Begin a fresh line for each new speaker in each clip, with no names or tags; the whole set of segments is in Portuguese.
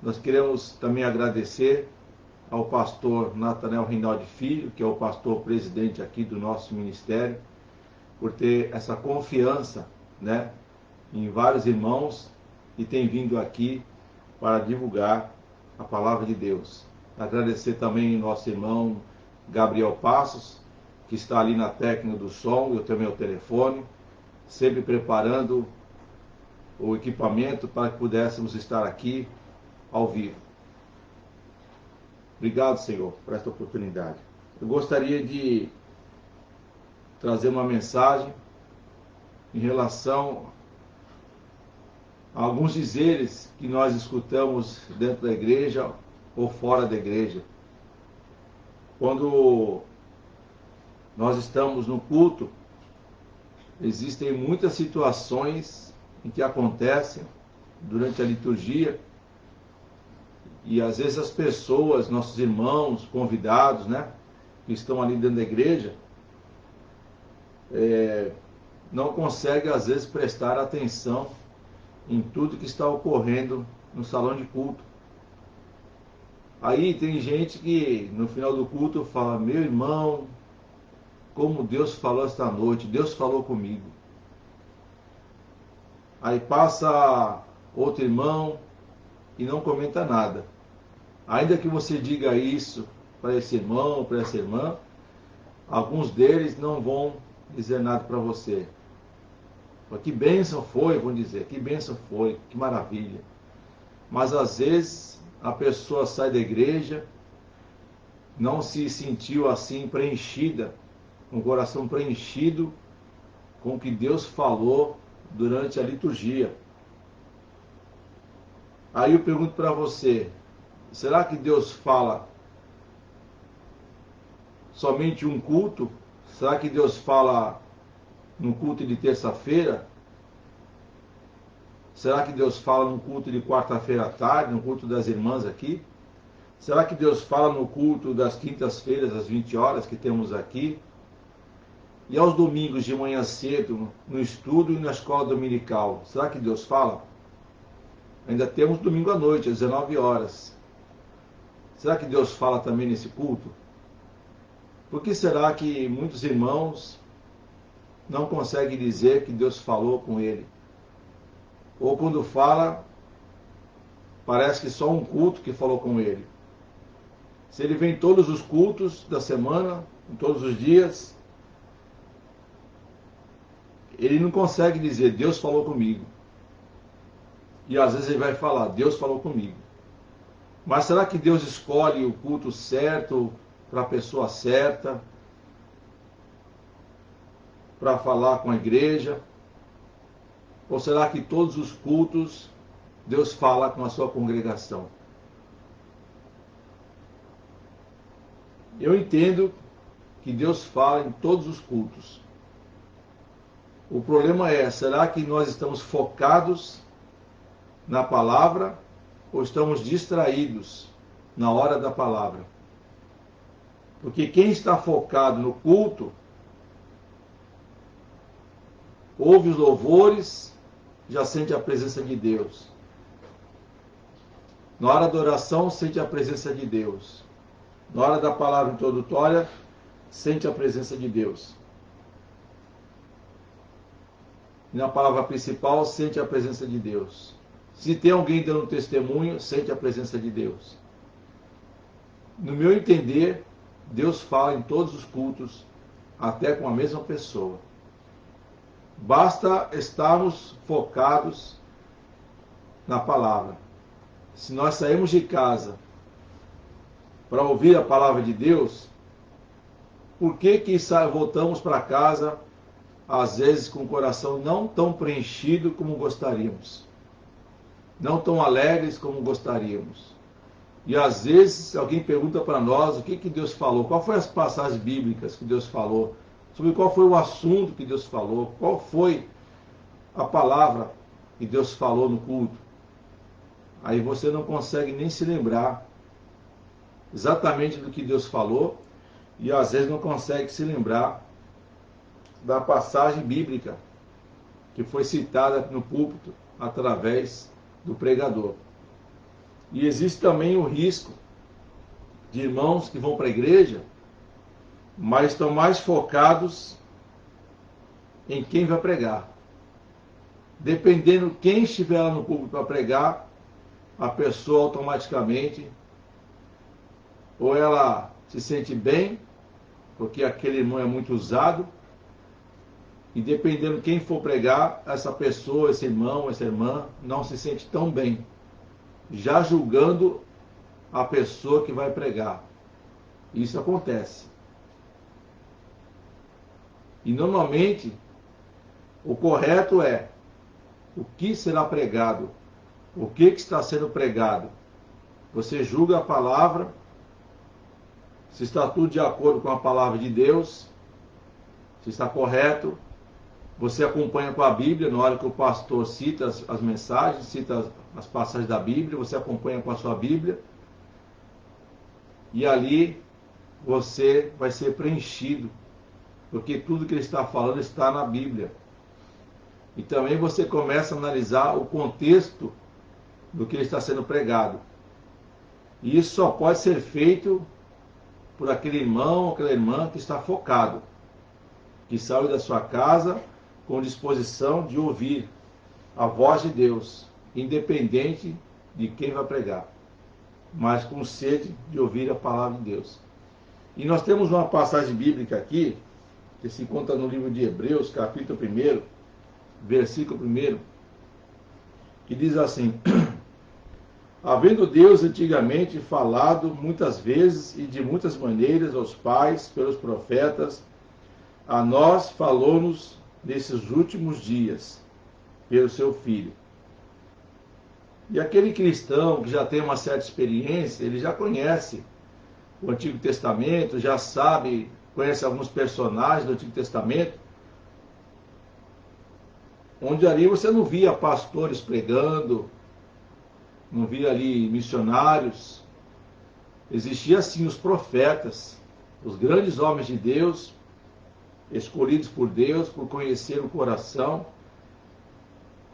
Nós queremos também agradecer ao pastor Nathanael Rinaldi Filho, que é o pastor presidente aqui do nosso ministério, por ter essa confiança, né, em vários irmãos e tem vindo aqui para divulgar a palavra de Deus. Agradecer também ao nosso irmão Gabriel Passos, que está ali na técnica do som, eu tenho meu telefone, sempre preparando o equipamento para que pudéssemos estar aqui ao vivo. Obrigado, Senhor, por esta oportunidade. Eu gostaria de trazer uma mensagem em relação a alguns dizeres que nós escutamos dentro da igreja ou fora da igreja. Quando nós estamos no culto, existem muitas situações em que acontecem durante a liturgia e às vezes as pessoas, nossos irmãos, convidados, né, que estão ali dentro da igreja, não conseguem às vezes prestar atenção em tudo que está ocorrendo no salão de culto. Aí tem gente que no final do culto fala: meu irmão, como Deus falou esta noite, Deus falou comigo. Aí passa outro irmão e não comenta nada. Ainda que você diga isso para esse irmão, para essa irmã, alguns deles não vão dizer nada para você. Que bênção foi, vão dizer, que bênção foi, que maravilha. Mas às vezes a pessoa sai da igreja, não se sentiu assim preenchida, com o coração preenchido com o que Deus falou durante a liturgia. Aí eu pergunto para você, será que Deus fala somente um culto? Será que Deus fala no culto de terça-feira? Será que Deus fala no culto de quarta-feira à tarde, no culto das irmãs aqui? Será que Deus fala no culto das quintas-feiras, às 20 horas, que temos aqui? E aos domingos de manhã cedo, no estudo e na escola dominical, será que Deus fala? Ainda temos domingo à noite, às 19 horas. Será que Deus fala também nesse culto? Por que será que muitos irmãos não conseguem dizer que Deus falou com ele? Ou quando fala, parece que só um culto que falou com ele. Se ele vem em todos os cultos da semana, em todos os dias, ele não consegue dizer, Deus falou comigo. E às vezes ele vai falar, Deus falou comigo. Mas será que Deus escolhe o culto certo, para a pessoa certa, para falar com a igreja? Ou será que todos os cultos Deus fala com a sua congregação? Eu entendo que Deus fala em todos os cultos. O problema é, será que nós estamos focados na palavra ou estamos distraídos na hora da palavra? Porque quem está focado no culto, ouve os louvores, já sente a presença de Deus. Na hora da oração, sente a presença de Deus. Na hora da palavra introdutória, sente a presença de Deus. E na palavra principal, sente a presença de Deus. Se tem alguém dando testemunho, sente a presença de Deus. No meu entender, Deus fala em todos os cultos, até com a mesma pessoa. Basta estarmos focados na palavra. Se nós saímos de casa para ouvir a palavra de Deus, por que voltamos para casa, às vezes com o coração não tão preenchido como gostaríamos? Não tão alegres como gostaríamos? E às vezes alguém pergunta para nós o que Deus falou, qual foi as passagens bíblicas que Deus falou, sobre qual foi o assunto que Deus falou, qual foi a palavra que Deus falou no culto. Aí você não consegue nem se lembrar exatamente do que Deus falou e às vezes não consegue se lembrar da passagem bíblica que foi citada no púlpito através do pregador. E existe também o risco de irmãos que vão para a igreja, mas estão mais focados em quem vai pregar. Dependendo quem estiver lá no púlpito para pregar, a pessoa automaticamente, ou ela se sente bem, porque aquele irmão é muito usado, e dependendo quem for pregar, essa pessoa, esse irmão, essa irmã, não se sente tão bem, já julgando a pessoa que vai pregar. Isso acontece. E normalmente, o correto é o que será pregado, o que está sendo pregado. Você julga a palavra, se está tudo de acordo com a palavra de Deus, se está correto. Você acompanha com a Bíblia, na hora que o pastor cita as mensagens, cita as passagens da Bíblia, você acompanha com a sua Bíblia. E ali você vai ser preenchido, porque tudo que ele está falando está na Bíblia. E também você começa a analisar o contexto do que está sendo pregado. E isso só pode ser feito por aquele irmão ou aquela irmã que está focado, que saiu da sua casa com disposição de ouvir a voz de Deus, independente de quem vai pregar, mas com sede de ouvir a palavra de Deus. E nós temos uma passagem bíblica aqui, que se encontra no livro de Hebreus, capítulo 1, versículo 1, que diz assim: havendo Deus antigamente falado muitas vezes e de muitas maneiras aos pais pelos profetas, a nós falou-nos nesses últimos dias pelo seu Filho. E aquele cristão que já tem uma certa experiência, ele já conhece o Antigo Testamento, já sabe, conhece alguns personagens do Antigo Testamento, onde ali você não via pastores pregando, não via ali missionários. Existia sim os profetas, os grandes homens de Deus, escolhidos por Deus, por conhecer o coração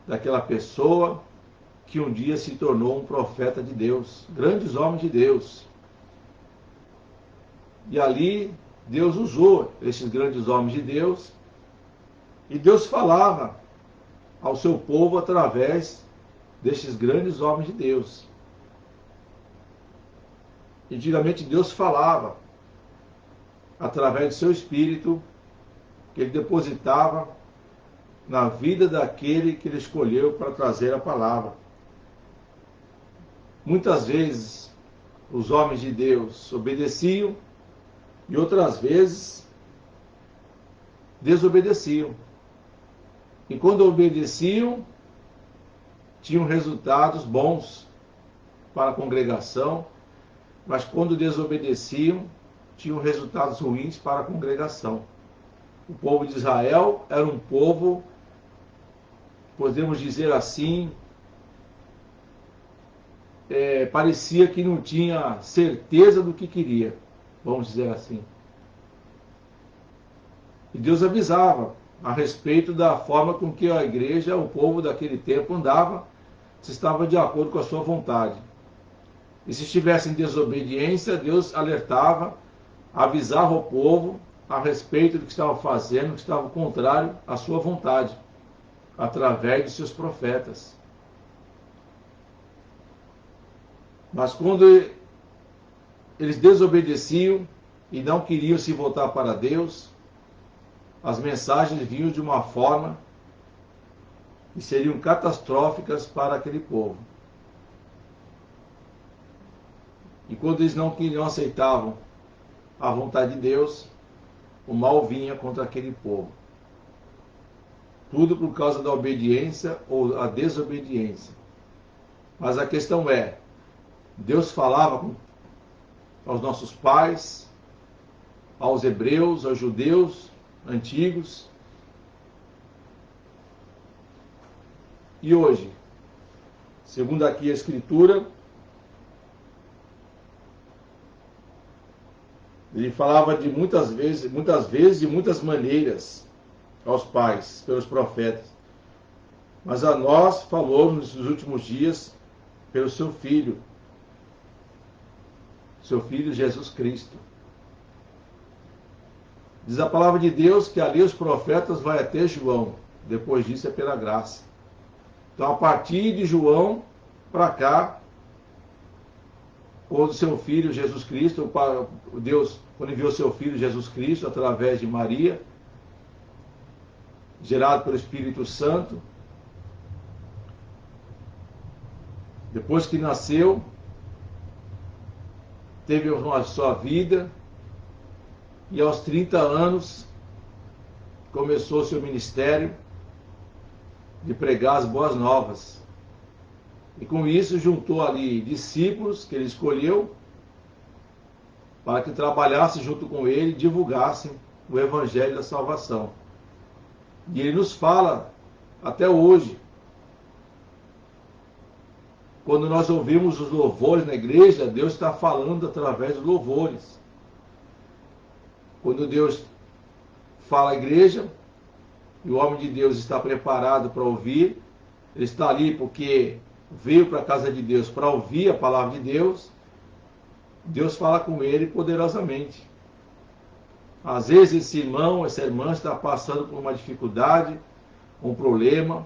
daquela pessoa que um dia se tornou um profeta de Deus, grandes homens de Deus. E ali Deus usou esses grandes homens de Deus, e Deus falava ao seu povo através destes grandes homens de Deus. Antigamente Deus falava através do seu Espírito, que ele depositava na vida daquele que ele escolheu para trazer a palavra. Muitas vezes os homens de Deus obedeciam e outras vezes desobedeciam. E quando obedeciam, tinham resultados bons para a congregação, mas quando desobedeciam, tinham resultados ruins para a congregação. O povo de Israel era um povo, podemos dizer assim, parecia que não tinha certeza do que queria, vamos dizer assim. E Deus avisava a respeito da forma com que a igreja, o povo daquele tempo andava, se estava de acordo com a sua vontade. E se estivesse em desobediência, Deus alertava, avisava o povo a respeito do que estava fazendo, que estava contrário à sua vontade, através de seus profetas. Mas quando eles desobedeciam e não queriam se voltar para Deus, as mensagens vinham de uma forma que seriam catastróficas para aquele povo. E quando eles não aceitavam a vontade de Deus, o mal vinha contra aquele povo. Tudo por causa da obediência ou a desobediência. Mas a questão é, Deus falava aos nossos pais, aos hebreus, aos judeus antigos. E hoje, segundo aqui a Escritura, ele falava de muitas vezes, de muitas maneiras aos pais, pelos profetas. Mas a nós falou nos últimos dias pelo seu Filho, seu Filho Jesus Cristo. Diz a palavra de Deus que ali os profetas vai até João. Depois disso é pela graça. Então, a partir de João para cá, quando seu Filho Jesus Cristo, Deus, quando enviou seu Filho Jesus Cristo através de Maria, gerado pelo Espírito Santo, depois que nasceu, teve a sua vida, e aos 30 anos começou seu ministério de pregar as boas novas. E com isso juntou ali discípulos que ele escolheu para que trabalhassem junto com ele e divulgassem o Evangelho da salvação. E ele nos fala até hoje. Quando nós ouvimos os louvores na igreja, Deus está falando através dos louvores. Quando Deus fala à igreja, e o homem de Deus está preparado para ouvir, ele está ali porque veio para a casa de Deus para ouvir a palavra de Deus, Deus fala com ele poderosamente. Às vezes esse irmão, essa irmã está passando por uma dificuldade, um problema,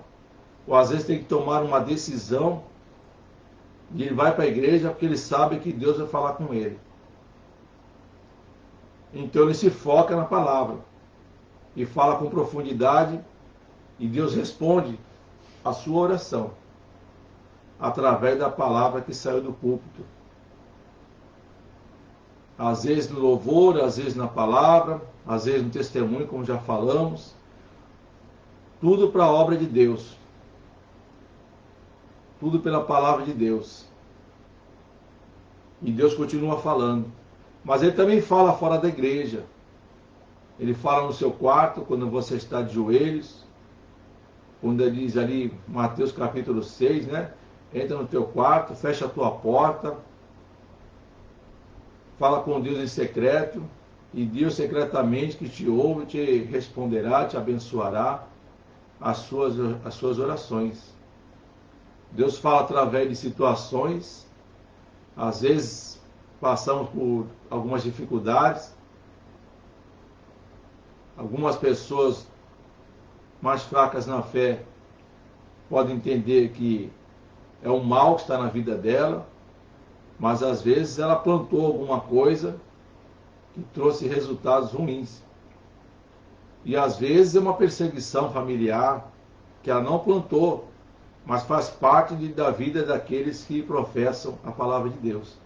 ou às vezes tem que tomar uma decisão, e ele vai para a igreja porque ele sabe que Deus vai falar com ele. Então ele se foca na palavra e fala com profundidade, e Deus responde a sua oração através da palavra que saiu do púlpito. Às vezes no louvor, às vezes na palavra, às vezes no testemunho, como já falamos. Tudo para a obra de Deus. Tudo pela palavra de Deus. E Deus continua falando. Mas ele também fala fora da igreja. Ele fala no seu quarto, quando você está de joelhos. Quando ele diz ali, Mateus capítulo 6, né? Entra no teu quarto, fecha a tua porta. Fala com Deus em secreto. E Deus secretamente que te ouve, te responderá, te abençoará as suas orações. Deus fala através de situações. Às vezes passamos por algumas dificuldades. Algumas pessoas mais fracas na fé podem entender que é um mal que está na vida dela, mas às vezes ela plantou alguma coisa que trouxe resultados ruins. E às vezes é uma perseguição familiar que ela não plantou, mas faz parte da vida daqueles que professam a palavra de Deus.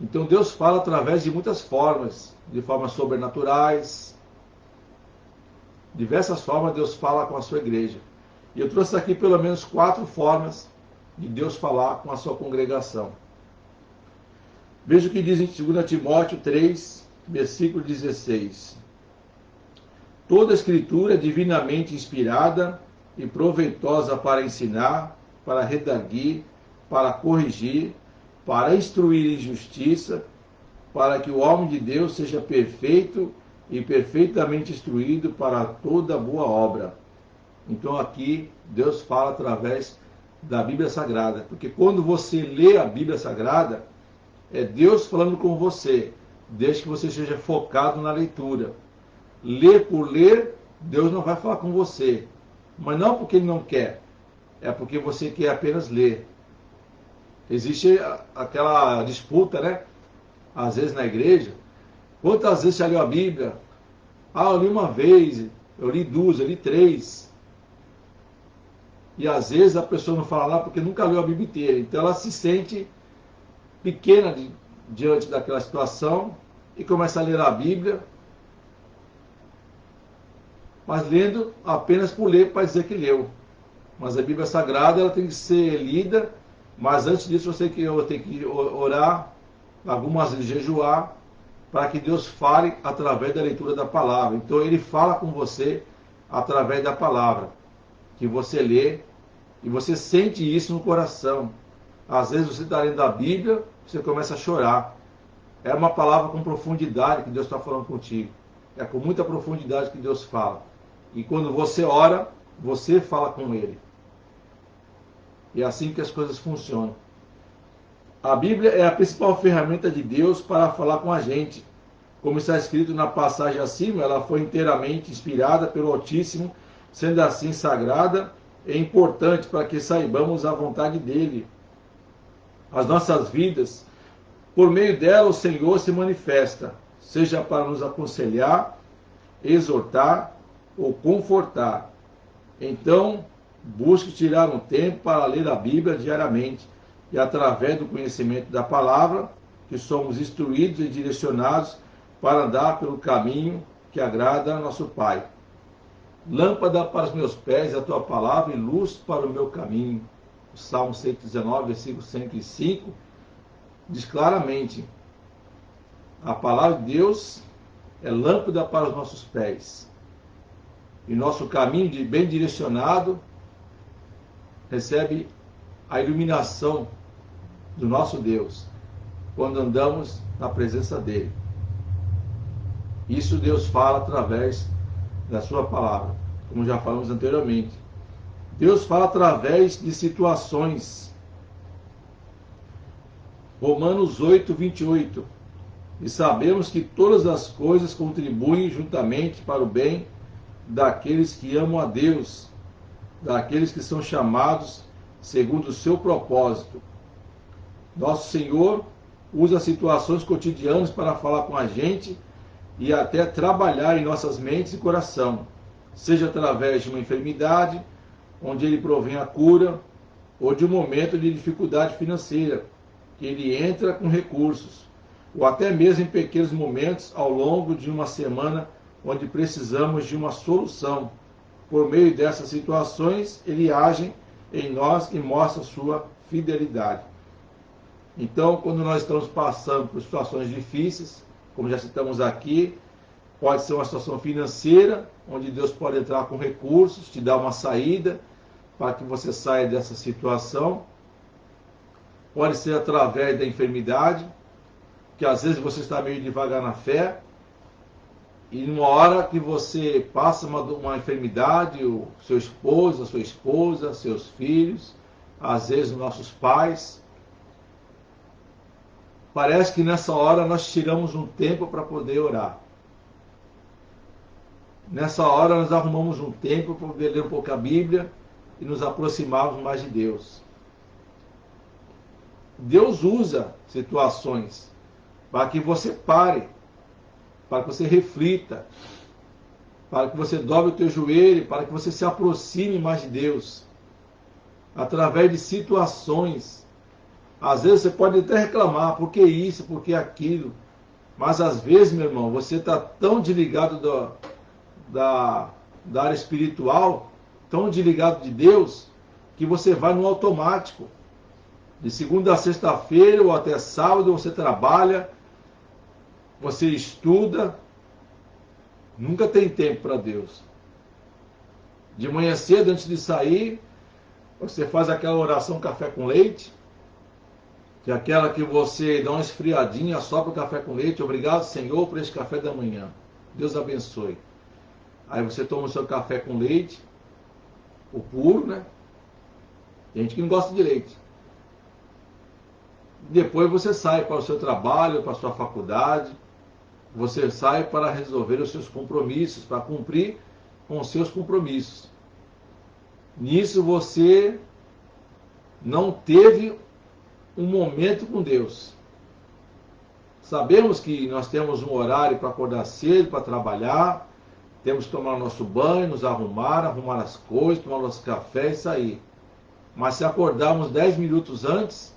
Então Deus fala através de muitas formas, de formas sobrenaturais, diversas formas Deus fala com a sua igreja. E eu trouxe aqui pelo menos 4 formas de Deus falar com a sua congregação. Veja o que diz em 2 Timóteo 3, versículo 16. Toda a escritura é divinamente inspirada e proveitosa para ensinar, para redarguir, para corrigir, para instruir em justiça, para que o homem de Deus seja perfeito e perfeitamente instruído para toda boa obra. Então aqui Deus fala através da Bíblia Sagrada, porque quando você lê a Bíblia Sagrada, é Deus falando com você, desde que você esteja focado na leitura. Ler por ler, Deus não vai falar com você, mas não porque Ele não quer, é porque você quer apenas ler. Existe aquela disputa, né? Às vezes na igreja. Quantas vezes você leu a Bíblia? Ah, eu li uma vez, eu li 2, eu li 3. E às vezes a pessoa não fala lá porque nunca leu a Bíblia inteira. Então ela se sente pequena diante daquela situação e começa a ler a Bíblia, mas lendo apenas por ler para dizer que leu. Mas a Bíblia Sagrada ela tem que ser lida, mas antes disso você tem que orar, algumas vezes jejuar, para que Deus fale através da leitura da palavra. Então Ele fala com você através da palavra, que você lê, e você sente isso no coração. Às vezes você está lendo a Bíblia, você começa a chorar. É uma palavra com profundidade que Deus está falando contigo. É com muita profundidade que Deus fala. E quando você ora, você fala com Ele. E é assim que as coisas funcionam. A Bíblia é a principal ferramenta de Deus para falar com a gente. Como está escrito na passagem acima, ela foi inteiramente inspirada pelo Altíssimo, sendo assim sagrada e importante para que saibamos a vontade dele. As nossas vidas, por meio dela o Senhor se manifesta, seja para nos aconselhar, exortar ou confortar. Então, busque tirar um tempo para ler a Bíblia diariamente e através do conhecimento da palavra, que somos instruídos e direcionados para andar pelo caminho que agrada a nosso Pai. Lâmpada para os meus pés é a tua palavra e luz para o meu caminho. O Salmo 119, versículo 105, diz claramente: a palavra de Deus é lâmpada para os nossos pés. E nosso caminho, bem direcionado, recebe a iluminação do nosso Deus quando andamos na presença dele. Isso Deus fala através da sua palavra, como já falamos anteriormente. Deus fala através de situações. Romanos 8, 28. E sabemos que todas as coisas contribuem juntamente para o bem daqueles que amam a Deus, daqueles que são chamados segundo o seu propósito. Nosso Senhor usa situações cotidianas para falar com a gente e até trabalhar em nossas mentes e coração, seja através de uma enfermidade, onde Ele provém a cura, ou de um momento de dificuldade financeira, que Ele entra com recursos, ou até mesmo em pequenos momentos ao longo de uma semana, onde precisamos de uma solução. Por meio dessas situações, Ele age em nós e mostra sua fidelidade. Então, quando nós estamos passando por situações difíceis, como já citamos aqui, pode ser uma situação financeira, onde Deus pode entrar com recursos, te dar uma saída para que você saia dessa situação. Pode ser através da enfermidade, que às vezes você está meio devagar na fé, e numa hora que você passa uma enfermidade, o seu esposo, a sua esposa, seus filhos, às vezes nossos pais, parece que nessa hora nós tiramos um tempo para poder orar. Nessa hora nós arrumamos um tempo para poder ler um pouco a Bíblia e nos aproximarmos mais de Deus. Deus usa situações para que você pare, para que você reflita, para que você dobre o teu joelho, para que você se aproxime mais de Deus. Através de situações. Às vezes você pode até reclamar, por que isso, por que aquilo. Mas às vezes, meu irmão, você está tão desligado da área espiritual, tão desligado de Deus, que você vai no automático. De segunda a sexta-feira ou até sábado você trabalha, você estuda, nunca tem tempo para Deus. De manhã cedo, antes de sair, você faz aquela oração café com leite, que é aquela que você dá uma esfriadinha, sopra o café com leite. Obrigado, Senhor, por esse café da manhã. Deus abençoe. Aí você toma o seu café com leite, o puro, né? Tem gente que não gosta de leite. Depois você sai para o seu trabalho, para a sua faculdade. Você sai para resolver os seus compromissos, para cumprir com os seus compromissos. Nisso você não teve um momento com Deus. Sabemos que nós temos um horário para acordar cedo, para trabalhar, temos que tomar nosso banho, nos arrumar as coisas, tomar nosso café e sair. Mas se acordarmos 10 minutos antes,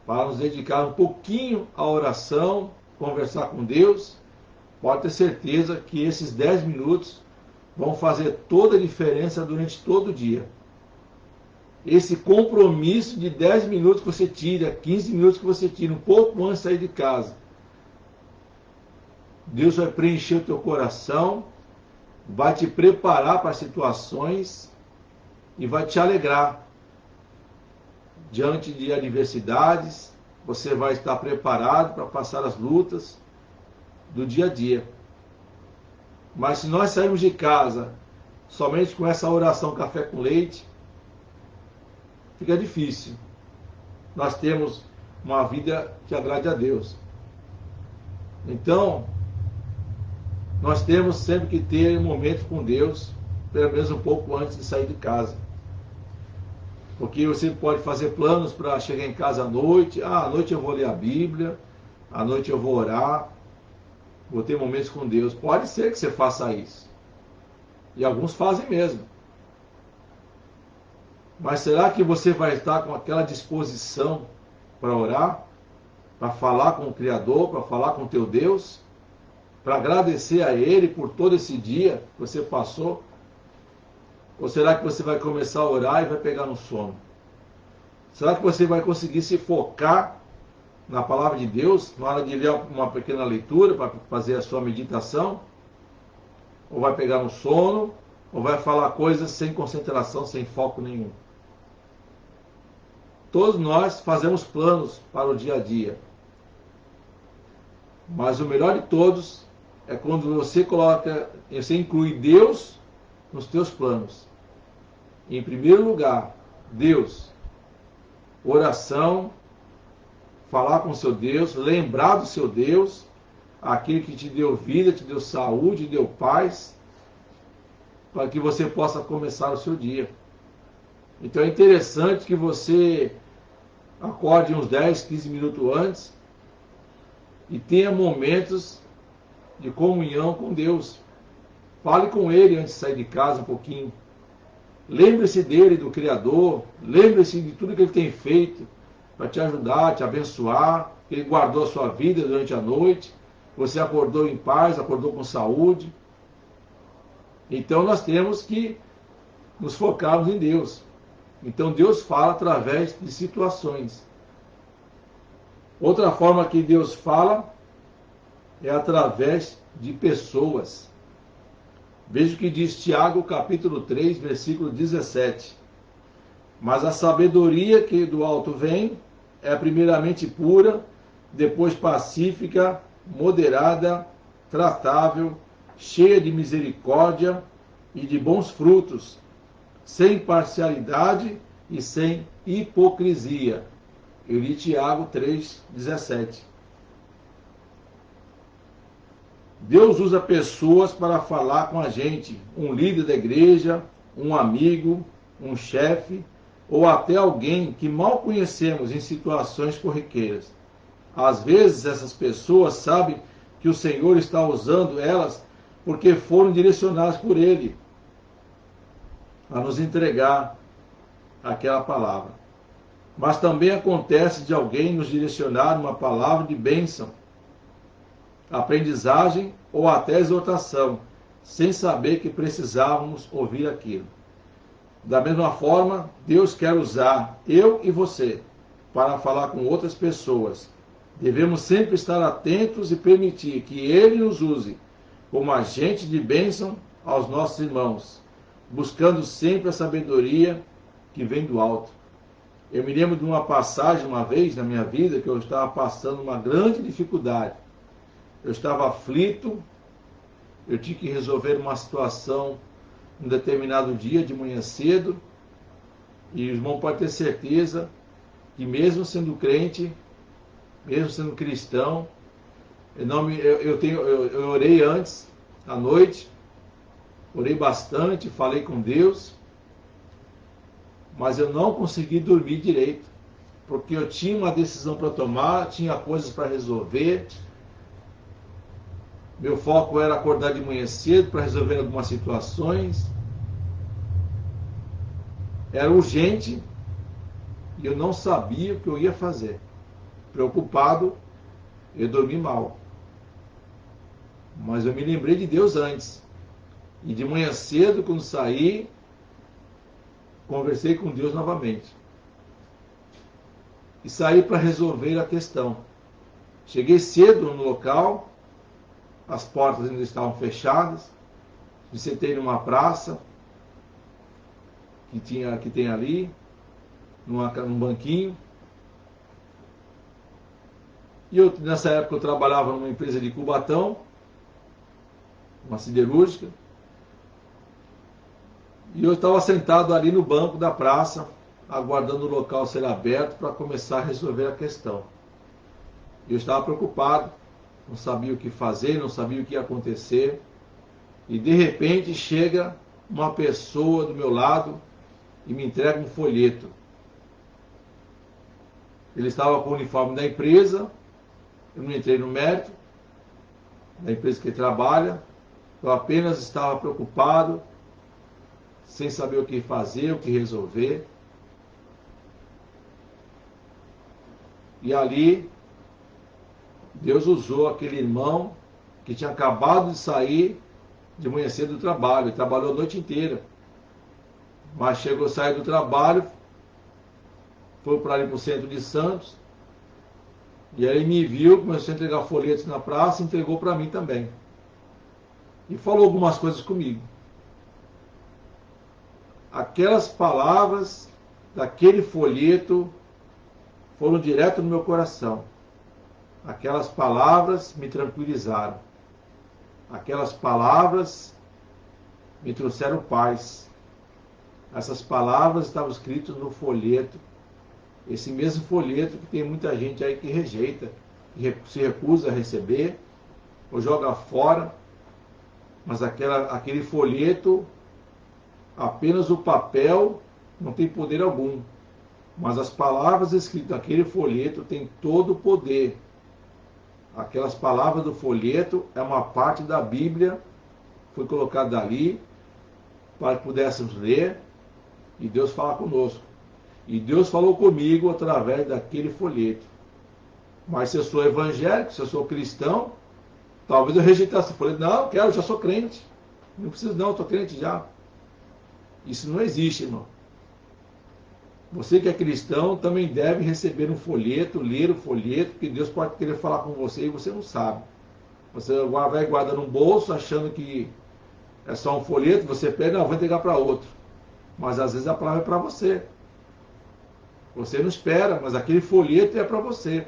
para nos dedicar um pouquinho à oração, conversar com Deus, pode ter certeza que esses 10 minutos vão fazer toda a diferença durante todo o dia. Esse compromisso de 10 minutos que você tira, 15 minutos que você tira, um pouco antes de sair de casa. Deus vai preencher o teu coração, vai te preparar para as situações e vai te alegrar. Diante de adversidades, você vai estar preparado para passar as lutas do dia a dia. Mas se nós sairmos de casa somente com essa oração café com leite, fica difícil. nós temos uma vida que agrade a Deus. Então, nós temos sempre que ter um momento com Deus, pelo menos um pouco antes de sair de casa. Porque você pode fazer planos para chegar em casa à noite. À noite eu vou ler a Bíblia, à noite eu vou orar, vou ter momentos com Deus. Pode ser que você faça isso. E alguns fazem mesmo. Mas será que você vai estar com aquela disposição para orar? Para falar com o Criador, para falar com o teu Deus? Para agradecer a Ele por todo esse dia que você passou? Ou será que você vai começar a orar e vai pegar no sono? Será que você vai conseguir se focar na palavra de Deus na hora de ler uma pequena leitura para fazer a sua meditação? Ou vai pegar no sono? Ou vai falar coisas sem concentração, sem foco nenhum? Todos nós fazemos planos para o dia a dia. Mas o melhor de todos é quando você inclui Deus nos teus planos. Em primeiro lugar, Deus. Oração, falar com o seu Deus, lembrar do seu Deus, aquele que te deu vida, te deu saúde, te deu paz, para que você possa começar o seu dia. Então é interessante que você acorde uns 10, 15 minutos antes e tenha momentos de comunhão com Deus. Fale com Ele antes de sair de casa um pouquinho. Lembre-se dele, do Criador. Lembre-se de tudo que Ele tem feito para te ajudar, te abençoar. Ele guardou a sua vida durante a noite. Você acordou em paz, acordou com saúde. Então nós temos que nos focarmos em Deus. Então Deus fala através de situações. Outra forma que Deus fala é através de pessoas. Veja o que diz Tiago, capítulo 3, versículo 17. Mas a sabedoria que do alto vem é primeiramente pura, depois pacífica, moderada, tratável, cheia de misericórdia e de bons frutos, sem parcialidade e sem hipocrisia. Eu li Tiago 3, 17. Deus usa pessoas para falar com a gente, um líder da igreja, um amigo, um chefe, ou até alguém que mal conhecemos em situações corriqueiras. Às vezes essas pessoas sabem que o Senhor está usando elas porque foram direcionadas por Ele a nos entregar aquela palavra. Mas também acontece de alguém nos direcionar uma palavra de bênção, aprendizagem ou até exortação, sem saber que precisávamos ouvir aquilo. Da mesma forma, Deus quer usar eu e você para falar com outras pessoas. Devemos sempre estar atentos e permitir que Ele nos use como agente de bênção aos nossos irmãos, buscando sempre a sabedoria que vem do alto. Eu me lembro de uma passagem uma vez na minha vida que eu estava passando uma grande dificuldade. Eu estava aflito, eu tinha que resolver uma situação um determinado dia de manhã cedo, e o irmão pode ter certeza que mesmo sendo crente, mesmo sendo cristão, eu orei antes, à noite, orei bastante, falei com Deus, mas eu não consegui dormir direito, porque eu tinha uma decisão para tomar, tinha coisas para resolver. Meu foco era acordar de manhã cedo para resolver algumas situações. Era urgente e eu não sabia o que eu ia fazer. Preocupado, eu dormi mal. Mas eu me lembrei de Deus antes. E de manhã cedo, quando saí, conversei com Deus novamente. E saí para resolver a questão. Cheguei cedo no local, as portas ainda estavam fechadas, me sentei numa praça que tem ali, num banquinho. E nessa época eu trabalhava numa empresa de Cubatão, uma siderúrgica, e eu estava sentado ali no banco da praça, aguardando o local ser aberto para começar a resolver a questão. Eu estava preocupado, não sabia o que fazer, não sabia o que ia acontecer, e de repente chega uma pessoa do meu lado e me entrega um folheto. Ele estava com o uniforme da empresa, eu não entrei no mérito da empresa que ele trabalha, eu apenas estava preocupado, sem saber o que fazer, o que resolver. E ali, Deus usou aquele irmão que tinha acabado de sair de manhã cedo do trabalho, ele trabalhou a noite inteira. Mas chegou a sair do trabalho, foi para ali para o centro de Santos, e aí me viu, começou a entregar folhetos na praça, entregou para mim também. E falou algumas coisas comigo. Aquelas palavras daquele folheto foram direto no meu coração. Aquelas palavras me tranquilizaram. Aquelas palavras me trouxeram paz. Essas palavras estavam escritas no folheto. Esse mesmo folheto que tem muita gente aí que rejeita, que se recusa a receber, ou joga fora. Mas aquele folheto, apenas o papel não tem poder algum. Mas as palavras escritas naquele folheto têm todo o poder. Aquelas palavras do folheto é uma parte da Bíblia, foi colocada ali para que pudéssemos ler e Deus fala conosco. E Deus falou comigo através daquele folheto. Mas se eu sou evangélico, se eu sou cristão, talvez eu rejeitasse o folheto. Não, eu quero, eu já sou crente. Não preciso não, eu estou crente já. Isso não existe, irmão. Você que é cristão também deve receber um folheto, ler o folheto, porque Deus pode querer falar com você e você não sabe. Você vai guardar no bolso achando que é só um folheto, você pega, não, vou entregar para outro. Mas às vezes a palavra é para você. Você não espera, mas aquele folheto é para você.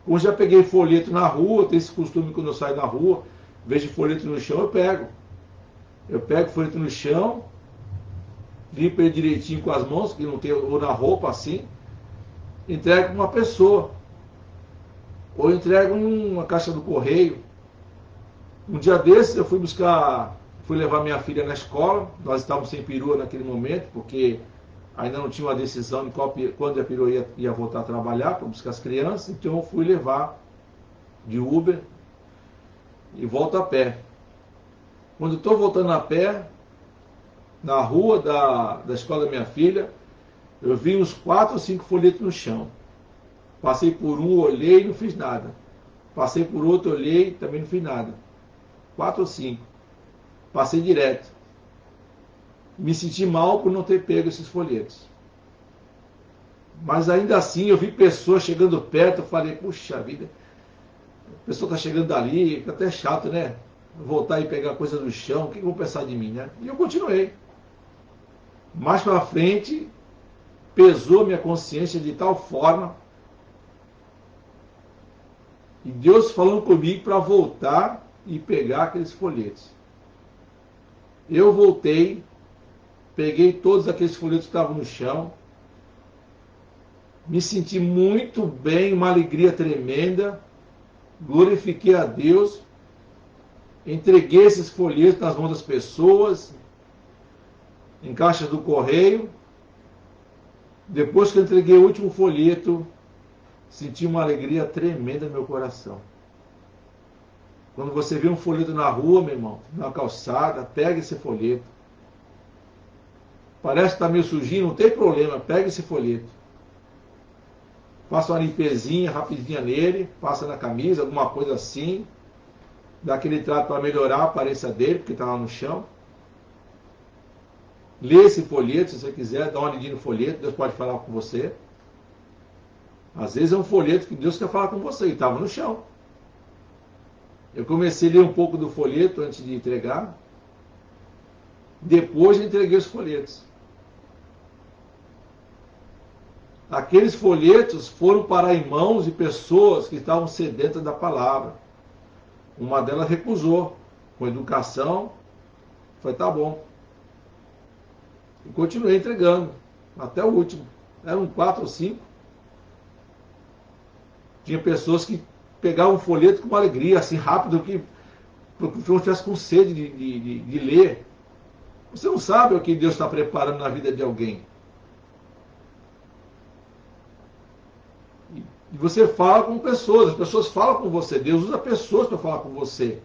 Como já peguei folheto na rua, tenho esse costume quando eu saio na rua, vejo folheto no chão, eu pego. Eu pego folheto no chão, limpo ele direitinho com as mãos, que não tem, ou na roupa assim, entrego para uma pessoa. Ou entrego em uma caixa do correio. Um dia desses eu fui levar minha filha na escola, nós estávamos sem perua naquele momento, porque ainda não tinha uma decisão de quando a perua ia voltar a trabalhar para buscar as crianças, então eu fui levar de Uber e volto a pé. Quando eu estou voltando a pé, na rua da escola da minha filha, eu vi uns 4 ou 5 folhetos no chão. Passei por um, olhei e não fiz nada. Passei por outro, olhei, também não fiz nada. 4 ou 5. Passei direto. Me senti mal por não ter pego esses folhetos. Mas ainda assim eu vi pessoas chegando perto, eu falei, puxa vida, a pessoa está chegando dali, fica até chato, né? Voltar e pegar coisa do chão, o que vão pensar de mim, né? E eu continuei. Mais para frente, pesou minha consciência de tal forma, e Deus falando comigo para voltar e pegar aqueles folhetos. Eu voltei, peguei todos aqueles folhetos que estavam no chão, me senti muito bem, uma alegria tremenda, glorifiquei a Deus, entreguei esses folhetos nas mãos das pessoas, em caixas do correio. Depois que eu entreguei o último folheto, senti uma alegria tremenda no meu coração. Quando você vê um folheto na rua, meu irmão, na calçada, pega esse folheto. Parece que está meio sujinho, não tem problema, pega esse folheto. Faça uma limpezinha rapidinha nele, passa na camisa, alguma coisa assim. Dá aquele trato para melhorar a aparência dele, porque está lá no chão. Lê esse folheto, se você quiser, dá uma olhadinha no folheto, Deus pode falar com você. Às vezes é um folheto que Deus quer falar com você, e estava no chão. Eu comecei a ler um pouco do folheto antes de entregar. Depois eu entreguei os folhetos. Aqueles folhetos foram parar em mãos de pessoas que estavam sedentas da palavra. Uma delas recusou, com educação, foi tá bom. E continuei entregando, até o último. eram 4 ou 5. Tinha pessoas que pegavam um folheto com uma alegria, assim, rápido, que porque o João estivesse com sede de ler. Você não sabe o que Deus está preparando na vida de alguém. E você fala com pessoas, as pessoas falam com você. Deus usa pessoas para falar com você.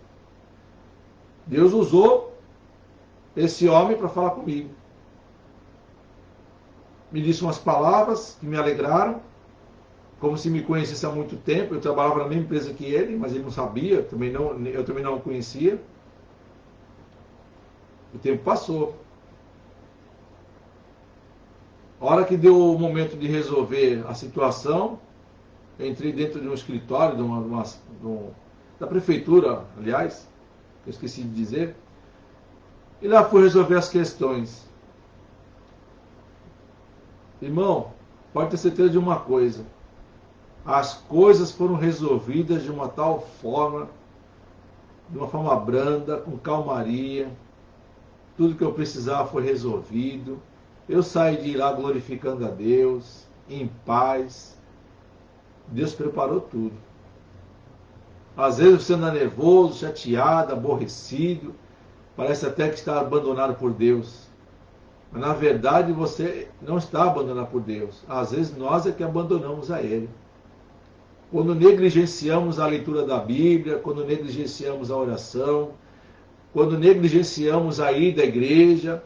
Deus usou esse homem para falar comigo. Me disse umas palavras que me alegraram, como se me conhecesse há muito tempo. Eu trabalhava na mesma empresa que ele, mas ele não sabia, eu também não o conhecia. O tempo passou. A hora que deu o momento de resolver a situação, eu entrei dentro de um escritório da prefeitura, aliás, eu esqueci de dizer, e lá fui resolver as questões. Irmão, pode ter certeza de uma coisa: as coisas foram resolvidas de uma tal forma, de uma forma branda, com calmaria. Tudo que eu precisava foi resolvido. Eu saí de lá glorificando a Deus, em paz. Deus preparou tudo. Às vezes você anda nervoso, chateado, aborrecido, parece até que está abandonado por Deus. Mas na verdade você não está abandonado por Deus. Às vezes nós é que abandonamos a Ele. Quando negligenciamos a leitura da Bíblia, quando negligenciamos a oração, quando negligenciamos a ida à igreja,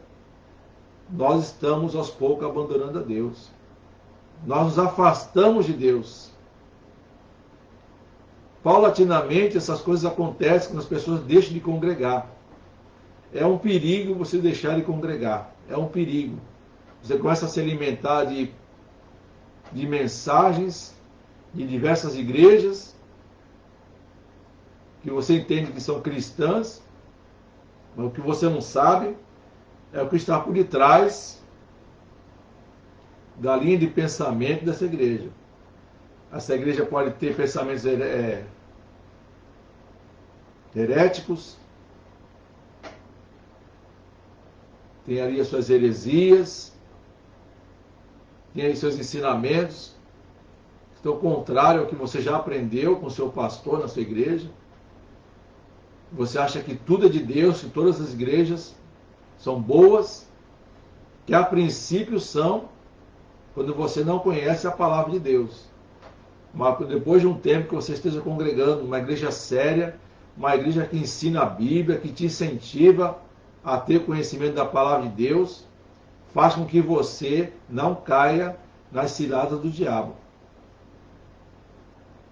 nós estamos aos poucos abandonando a Deus. Nós nos afastamos de Deus. Paulatinamente essas coisas acontecem quando as pessoas deixam de congregar. É um perigo você deixar de congregar. É um perigo. Você começa a se alimentar de mensagens de diversas igrejas que você entende que são cristãs, mas o que você não sabe é o que está por detrás da linha de pensamento dessa igreja. Essa igreja pode ter pensamentos heréticos, tem ali as suas heresias, tem aí seus ensinamentos que estão contrários ao que você já aprendeu com o seu pastor na sua igreja. Você acha que tudo é de Deus, que todas as igrejas são boas, que a princípio são, quando você não conhece a palavra de Deus. Mas depois de um tempo que você esteja congregando uma igreja séria, uma igreja que ensina a Bíblia, que te incentiva a ter conhecimento da palavra de Deus, faz com que você não caia nas ciladas do diabo.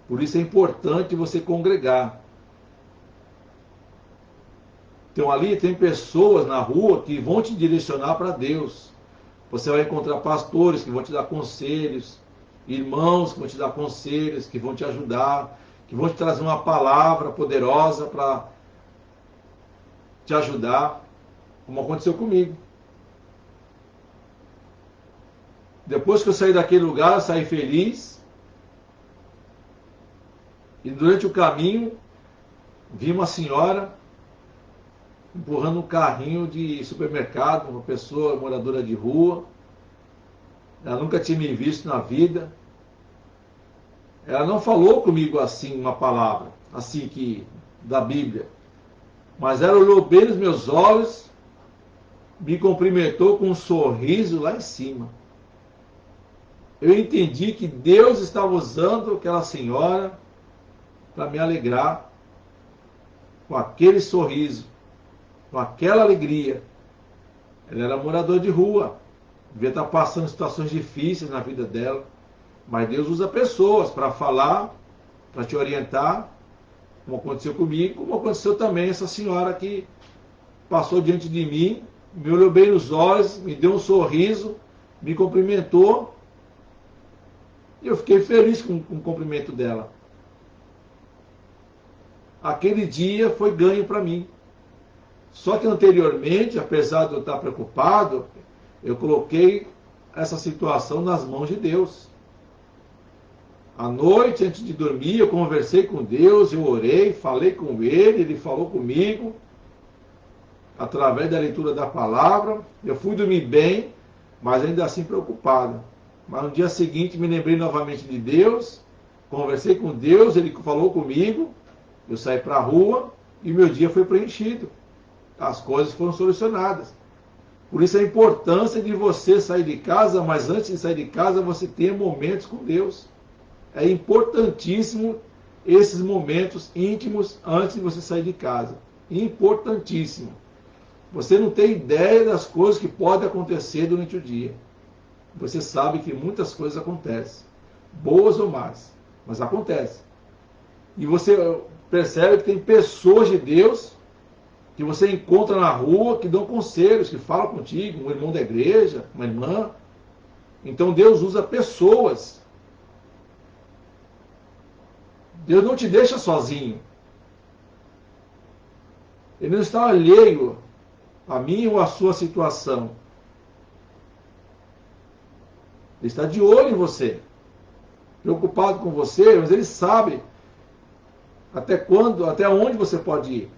Por isso é importante você congregar. Então ali tem pessoas na rua que vão te direcionar para Deus. Você vai encontrar pastores que vão te dar conselhos, irmãos que vão te dar conselhos, que vão te ajudar, que vão te trazer uma palavra poderosa para te ajudar, como aconteceu comigo. Depois que eu saí daquele lugar, eu saí feliz. E durante o caminho, vi uma senhora empurrando um carrinho de supermercado, uma pessoa moradora de rua. Ela nunca tinha me visto na vida. Ela não falou comigo assim uma palavra, assim que da Bíblia. Mas ela olhou bem nos meus olhos, me cumprimentou com um sorriso lá em cima. Eu entendi que Deus estava usando aquela senhora para me alegrar com aquele sorriso, com aquela alegria. Ela era moradora de rua, devia estar passando situações difíceis na vida dela, mas Deus usa pessoas para falar, para te orientar, como aconteceu comigo, como aconteceu também essa senhora que passou diante de mim, me olhou bem nos olhos, me deu um sorriso, me cumprimentou, e eu fiquei feliz com o cumprimento dela. Aquele dia foi ganho para mim. Só que anteriormente, apesar de eu estar preocupado, eu coloquei essa situação nas mãos de Deus. À noite, antes de dormir, eu conversei com Deus, eu orei, falei com Ele, Ele falou comigo, através da leitura da palavra. Eu fui dormir bem, mas ainda assim preocupado. Mas no dia seguinte me lembrei novamente de Deus, conversei com Deus, Ele falou comigo, eu saí para a rua e meu dia foi preenchido. As coisas foram solucionadas. Por isso a importância de você sair de casa, mas antes de sair de casa você tenha momentos com Deus. É importantíssimo esses momentos íntimos antes de você sair de casa. Importantíssimo. Você não tem ideia das coisas que podem acontecer durante o dia. Você sabe que muitas coisas acontecem, boas ou más, mas acontecem. E você percebe que tem pessoas de Deus que você encontra na rua que dão conselhos, que falam contigo, um irmão da igreja, uma irmã. Então Deus usa pessoas. Deus não te deixa sozinho. Ele não está alheio a mim ou a sua situação. Ele está de olho em você, preocupado com você, mas Ele sabe até quando, até onde você pode ir.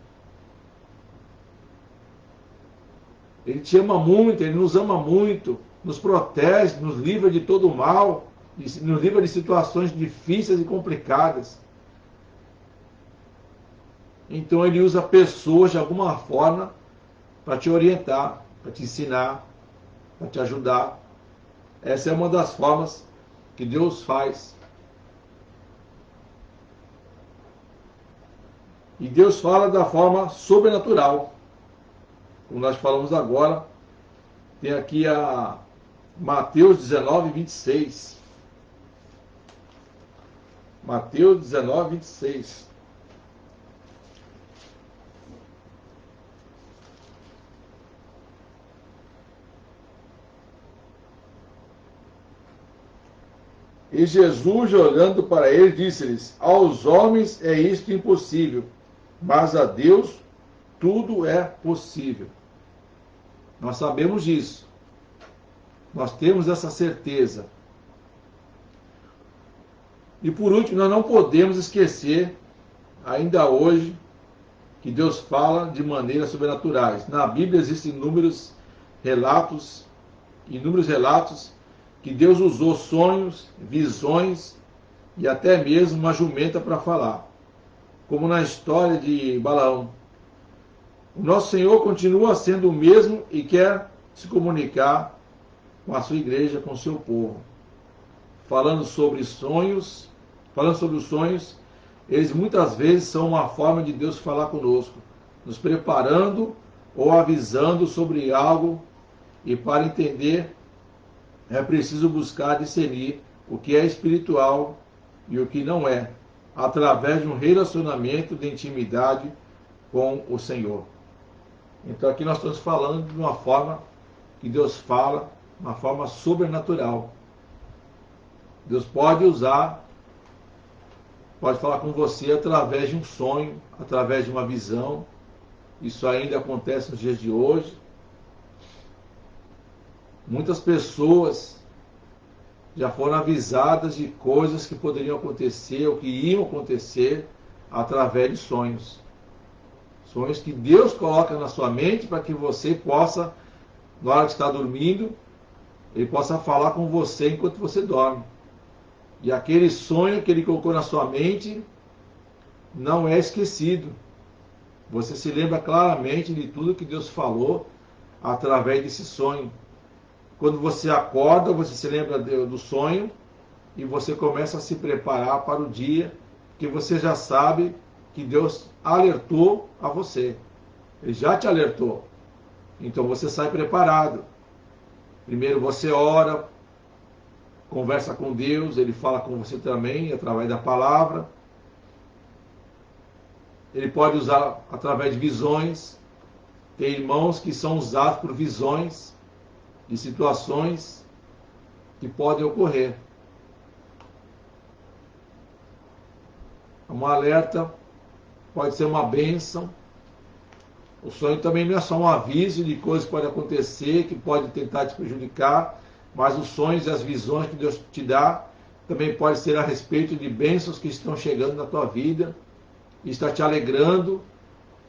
Ele te ama muito, Ele nos ama muito, nos protege, nos livra de todo o mal, nos livra de situações difíceis e complicadas. Então Ele usa pessoas de alguma forma para te orientar, para te ensinar, para te ajudar. Essa é uma das formas que Deus faz. E Deus fala da forma sobrenatural. Como nós falamos agora, tem aqui a Mateus 19, 26. Mateus 19, 26. E Jesus, olhando para ele, disse-lhes: aos homens é isto impossível, mas a Deus tudo é possível. Nós sabemos disso. Nós temos essa certeza. E por último, nós não podemos esquecer, ainda hoje, que Deus fala de maneiras sobrenaturais. Na Bíblia existem inúmeros relatos que Deus usou sonhos, visões e até mesmo uma jumenta para falar. Como na história de Balaão. O nosso Senhor continua sendo o mesmo e quer se comunicar com a sua igreja, com o seu povo. Falando sobre os sonhos, eles muitas vezes são uma forma de Deus falar conosco, nos preparando ou avisando sobre algo, e para entender é preciso buscar discernir o que é espiritual e o que não é, através de um relacionamento de intimidade com o Senhor. Então aqui nós estamos falando de uma forma que Deus fala, uma forma sobrenatural. Deus pode falar com você através de um sonho, através de uma visão. Isso ainda acontece nos dias de hoje. Muitas pessoas já foram avisadas de coisas que poderiam acontecer ou que iam acontecer através de sonhos. Sonhos que Deus coloca na sua mente para que você possa, na hora que está dormindo, Ele possa falar com você enquanto você dorme. E aquele sonho que Ele colocou na sua mente não é esquecido. Você se lembra claramente de tudo que Deus falou através desse sonho. Quando você acorda, você se lembra do sonho e você começa a se preparar para o dia, que você já sabe que Deus alertou a você. Ele já te alertou. Então você sai preparado. Primeiro você ora, conversa com Deus, Ele fala com você também através da palavra. Ele pode usar através de visões. Tem irmãos que são usados por visões de situações que podem ocorrer. Um alerta pode ser uma bênção. O sonho também não é só um aviso de coisas que podem acontecer, que podem tentar te prejudicar, mas os sonhos e as visões que Deus te dá também pode ser a respeito de bênçãos que estão chegando na tua vida e está te alegrando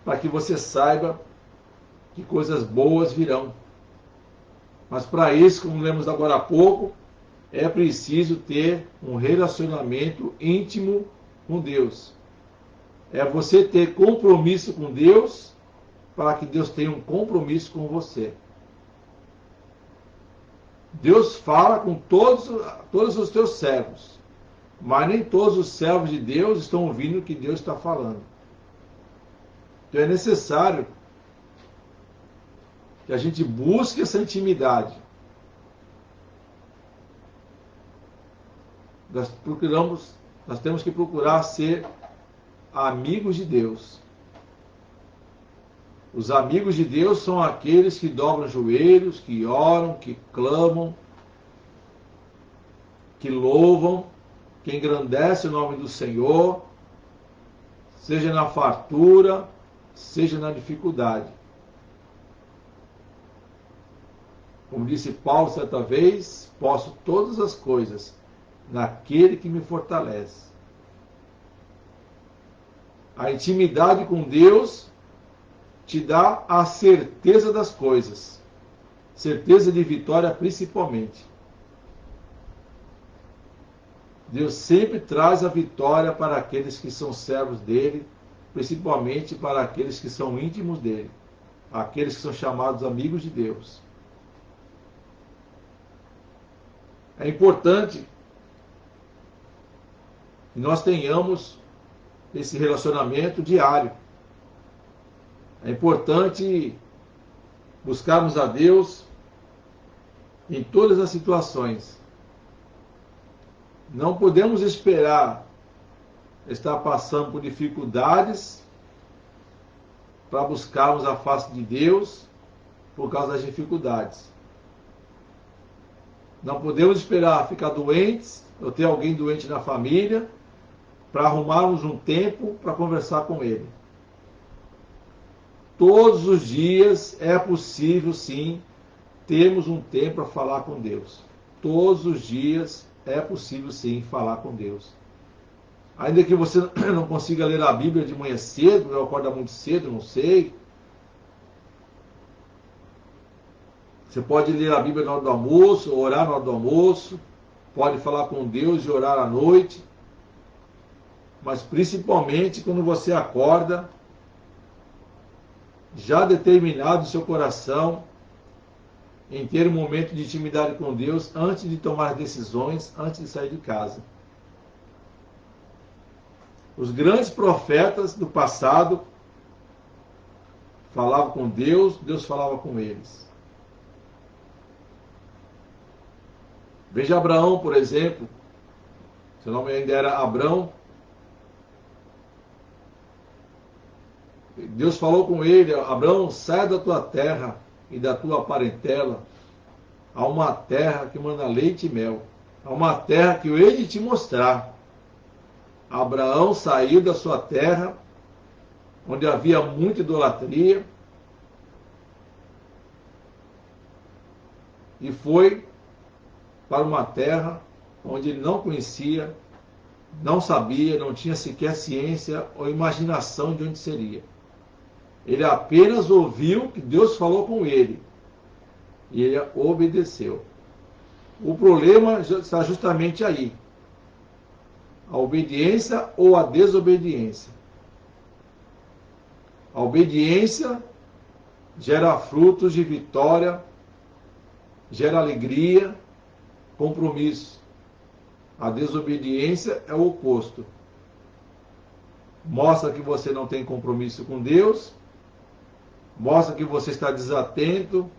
para que você saiba que coisas boas virão. Mas para isso, como lemos agora há pouco, é preciso ter um relacionamento íntimo com Deus. É você ter compromisso com Deus para que Deus tenha um compromisso com você. Deus fala com todos os teus servos, mas nem todos os servos de Deus estão ouvindo o que Deus está falando. Então é necessário que a gente busque essa intimidade. Nós temos que procurar ser amigos de Deus. Os amigos de Deus são aqueles que dobram joelhos, que oram, que clamam, que louvam, que engrandecem o nome do Senhor, seja na fartura, seja na dificuldade. Como disse Paulo certa vez, posso todas as coisas naquele que me fortalece. A intimidade com Deus te dá a certeza das coisas, certeza de vitória principalmente. Deus sempre traz a vitória para aqueles que são servos dele, principalmente para aqueles que são íntimos dele, aqueles que são chamados amigos de Deus. É importante que nós tenhamos esse relacionamento diário. É importante buscarmos a Deus em todas as situações. Não podemos esperar estar passando por dificuldades para buscarmos a face de Deus por causa das dificuldades. Não podemos esperar ficar doentes, ou ter alguém doente na família, para arrumarmos um tempo para conversar com Ele. Todos os dias é possível, sim, termos um tempo para falar com Deus. Todos os dias é possível, sim, falar com Deus. Ainda que você não consiga ler a Bíblia de manhã cedo, eu acordo muito cedo, não sei. Você pode ler a Bíblia na hora do almoço, orar na hora do almoço, pode falar com Deus e orar à noite. Mas principalmente quando você acorda, já determinado no seu coração em ter um momento de intimidade com Deus antes de tomar decisões, antes de sair de casa. Os grandes profetas do passado falavam com Deus, Deus falava com eles. Veja Abraão, por exemplo. Seu nome ainda era Abrão. Deus falou com ele: Abraão, sai da tua terra e da tua parentela a uma terra que manda leite e mel, a uma terra que eu hei de te mostrar. Abraão saiu da sua terra, onde havia muita idolatria, e foi para uma terra onde ele não conhecia, não sabia, não tinha sequer ciência ou imaginação de onde seria. Ele apenas ouviu que Deus falou com ele e ele obedeceu. O problema está justamente aí: a obediência ou a desobediência. A obediência gera frutos de vitória, gera alegria, compromisso. A desobediência é o oposto. Mostra que você não tem compromisso com Deus, mostra que você está desatento,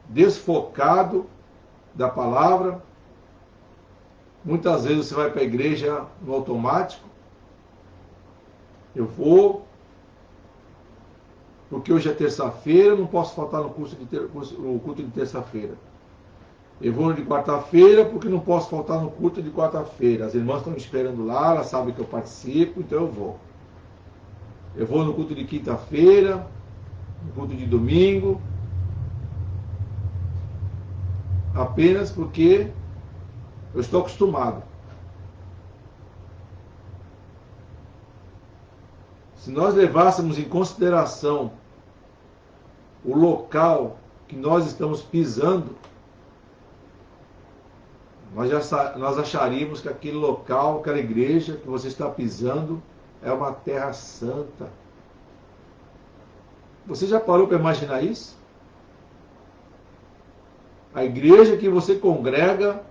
desfocado da palavra. Muitas vezes você vai para a igreja no automático. Eu vou, porque hoje é terça-feira, não posso faltar no culto de terça-feira. Eu vou no de quarta-feira, porque não posso faltar no culto de quarta-feira. As irmãs estão me esperando lá, elas sabem que eu participo, então eu vou. Eu vou no culto de quinta-feira, no culto de domingo, apenas porque eu estou acostumado. Se nós levássemos em consideração o local que nós estamos pisando, nós acharíamos que aquele local, aquela igreja que você está pisando, é uma terra santa. Você já parou para imaginar isso? A igreja que você congrega,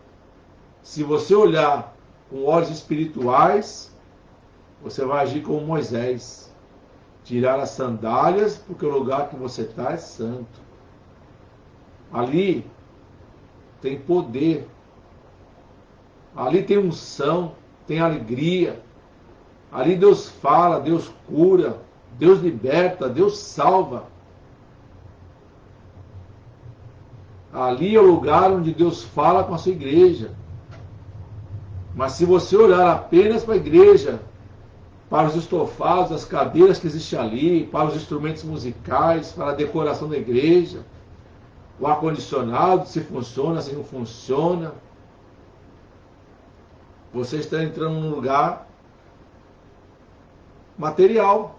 se você olhar com olhos espirituais, você vai agir como Moisés. Tirar as sandálias, porque o lugar que você está é santo. Ali tem poder. Ali tem unção, tem alegria. Ali Deus fala, Deus cura, Deus liberta, Deus salva. Ali é o lugar onde Deus fala com a sua igreja. Mas se você olhar apenas para a igreja, para os estofados, as cadeiras que existem ali, para os instrumentos musicais, para a decoração da igreja, o ar-condicionado, se funciona, se não funciona, você está entrando num lugar material,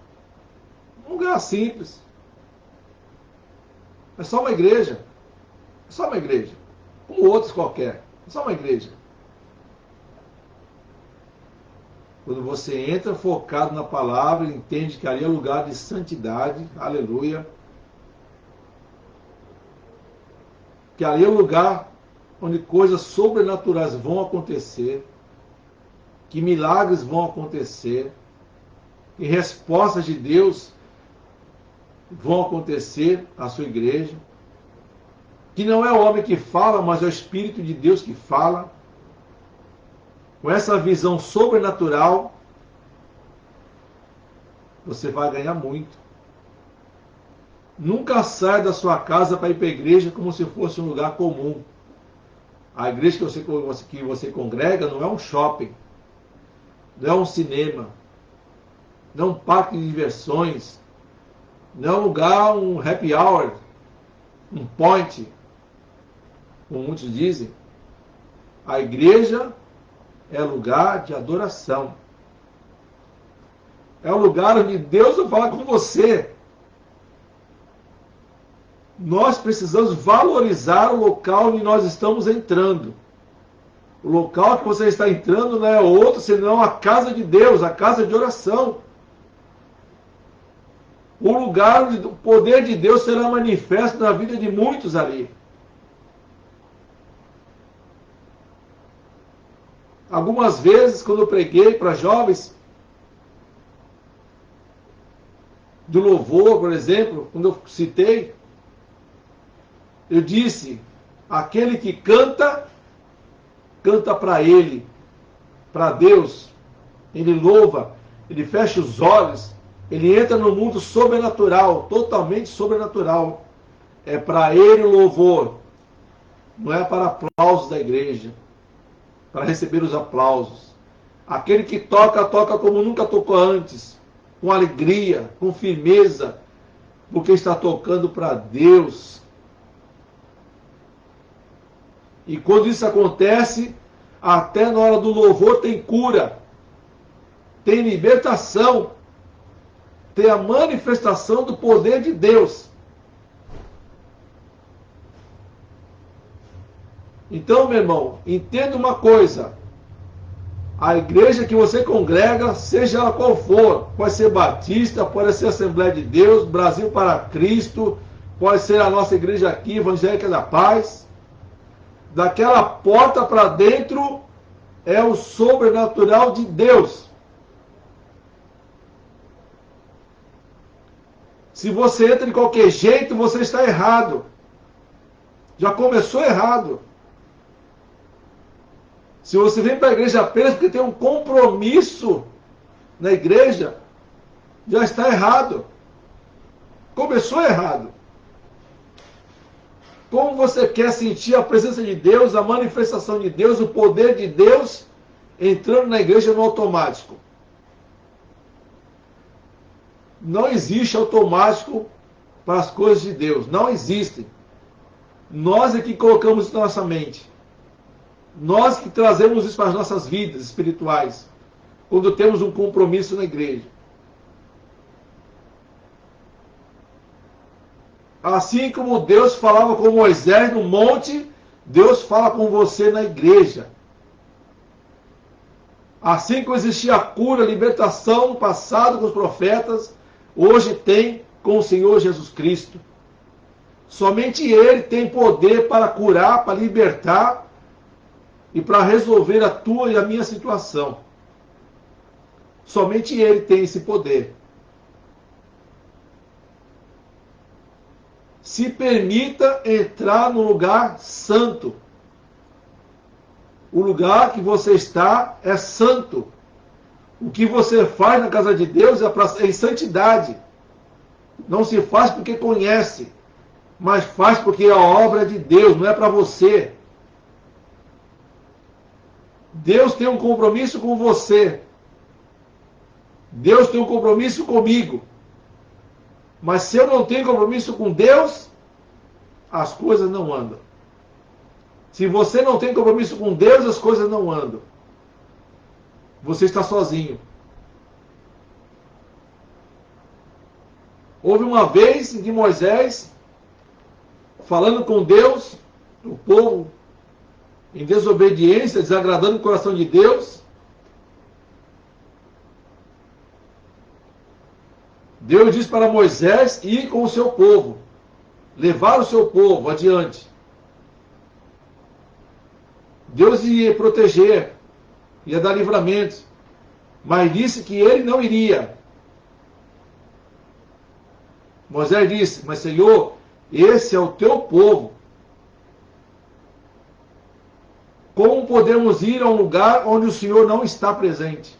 um lugar simples. É só uma igreja. É só uma igreja. Como outros qualquer. É só uma igreja. Quando você entra focado na palavra, entende que ali é lugar de santidade, aleluia. Que ali é o lugar onde coisas sobrenaturais vão acontecer, que milagres vão acontecer, que respostas de Deus vão acontecer à sua igreja, que não é o homem que fala, mas é o Espírito de Deus que fala. Com essa visão sobrenatural, você vai ganhar muito. Nunca saia da sua casa para ir para a igreja como se fosse um lugar comum. A igreja que você congrega não é um shopping, não é um cinema, não é um parque de diversões, não é um lugar, um happy hour, um point, como muitos dizem. A igreja é lugar de adoração. É o lugar onde Deus vai falar com você. Nós precisamos valorizar o local onde nós estamos entrando. O local que você está entrando não é outro senão a casa de Deus, a casa de oração. O lugar onde o poder de Deus será manifesto na vida de muitos ali. Algumas vezes, quando eu preguei para jovens, do louvor, por exemplo, quando eu citei, eu disse, aquele que canta, canta para ele, para Deus. Ele louva, ele fecha os olhos, ele entra no mundo sobrenatural, totalmente sobrenatural. É para ele o louvor, não é para aplausos da igreja, para receber os aplausos. Aquele que toca, toca como nunca tocou antes, com alegria, com firmeza, porque está tocando para Deus. E quando isso acontece, até na hora do louvor tem cura, tem libertação, tem a manifestação do poder de Deus. Então, meu irmão, entenda uma coisa. A igreja que você congrega, seja ela qual for, pode ser Batista, pode ser Assembleia de Deus, Brasil para Cristo, pode ser a nossa igreja aqui, Evangélica da Paz. Daquela porta para dentro é o sobrenatural de Deus. Se você entra de qualquer jeito, você está errado. Já começou errado. Se você vem para a igreja apenas porque tem um compromisso na igreja, já está errado. Começou errado. Como você quer sentir a presença de Deus, a manifestação de Deus, o poder de Deus, entrando na igreja no automático? Não existe automático para as coisas de Deus. Não existem. Nós é que colocamos isso na nossa mente. Nós que trazemos isso para as nossas vidas espirituais, quando temos um compromisso na igreja. Assim como Deus falava com Moisés no monte, Deus fala com você na igreja. Assim como existia a cura, a libertação no passado com os profetas, hoje tem com o Senhor Jesus Cristo. Somente Ele tem poder para curar, para libertar e para resolver a tua e a minha situação. Somente Ele tem esse poder. Se permita entrar no lugar santo. O lugar que você está é santo. O que você faz na casa de Deus é em santidade. Não se faz porque conhece, mas faz porque a obra é de Deus, não é para você. Deus tem um compromisso com você. Deus tem um compromisso comigo. Mas se eu não tenho compromisso com Deus, as coisas não andam. Se você não tem compromisso com Deus, as coisas não andam. Você está sozinho. Houve uma vez em que Moisés, falando com Deus, o povo em desobediência, desagradando o coração de Deus, Deus diz para Moisés ir com o seu povo, levar o seu povo adiante. Deus ia proteger, ia dar livramento, mas disse que ele não iria. Moisés disse, mas Senhor, esse é o teu povo. Como podemos ir a um lugar onde o Senhor não está presente?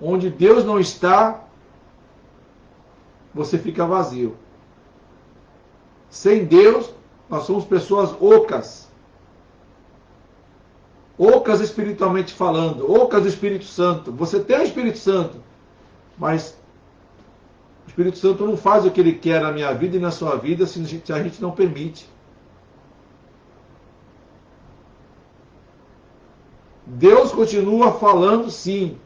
Onde Deus não está, você fica vazio. Sem Deus, nós somos pessoas ocas. Ocas espiritualmente falando, ocas do Espírito Santo. Você tem o Espírito Santo, mas o Espírito Santo não faz o que ele quer na minha vida e na sua vida se a gente não permite. Deus continua falando sim.